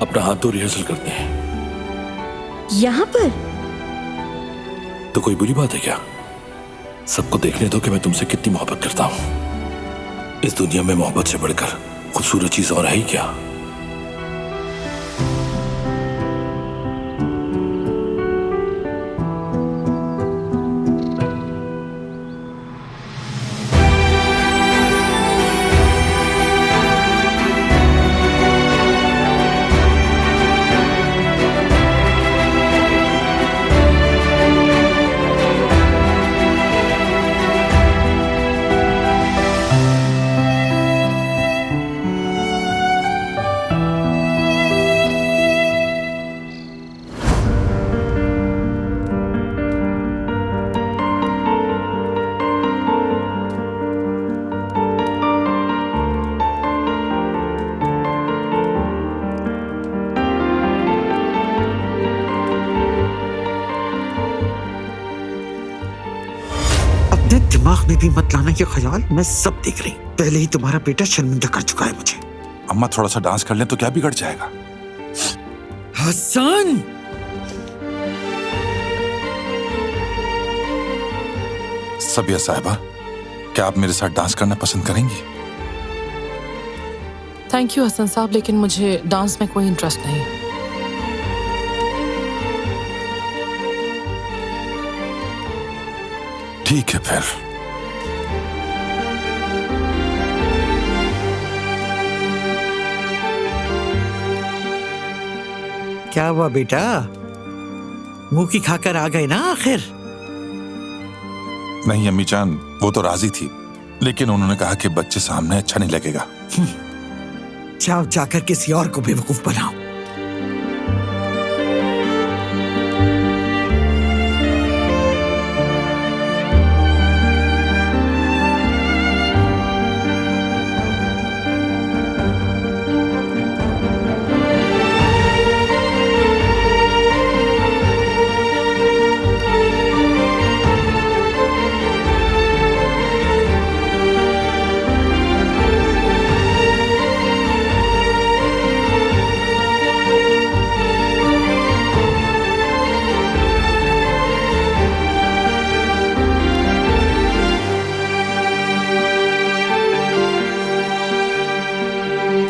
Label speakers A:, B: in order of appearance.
A: अपना हाथ धो रिहर्सल करते हैं।
B: यहाँ पर?
A: तो कोई बुरी बात है क्या? सबको देखने दो कि मैं तुमसे कितनी मोहब्बत करता हूं। इस दुनिया में मोहब्बत से बढ़कर खूबसूरत चीज और है ही क्या?
C: दिमाग में भी मत लाना ये ख्याल, मैं सब देख रही। पहले ही तुम्हारा बेटा शर्मिंदा कर चुका है मुझे।
D: अम्मा थोड़ा सा डांस कर लें तो क्या बिगड़ जाएगा?
C: हसन!
D: सबिया साहिबा, क्या आप मेरे साथ डांस करना पसंद करेंगी?
E: थैंक यू हसन साहब, लेकिन मुझे डांस में कोई इंटरेस्ट नहीं।
D: ठीक है फिर।
C: क्या हुआ बेटा, मुंह की खाकर आ गए ना आखिर?
D: नहीं अम्मी जान, वो तो राजी थी, लेकिन उन्होंने कहा कि बच्चे सामने अच्छा नहीं लगेगा।
C: जाओ जाकर किसी और को बेवकूफ बनाओ।